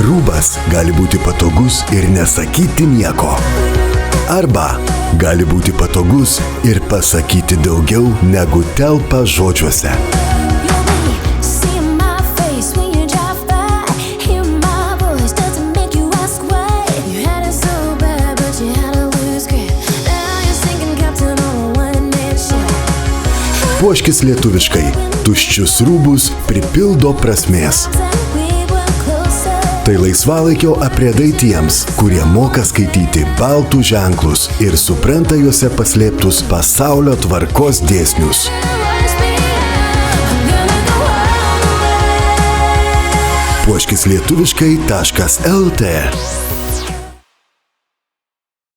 Rūbas gali būti patogus ir nesakyti nieko. Arba gali būti patogus ir pasakyti daugiau negu telpa žodžiuose. Puoškis lietuviškai. Tuščius rūbus pripildo prasmės. Tai laisvalaikio apriedai tiems, kurie moka skaityti baltų ženklus ir supranta juose paslėptus pasaulio tvarkos dėsnius. Puoškislietuviškai.lt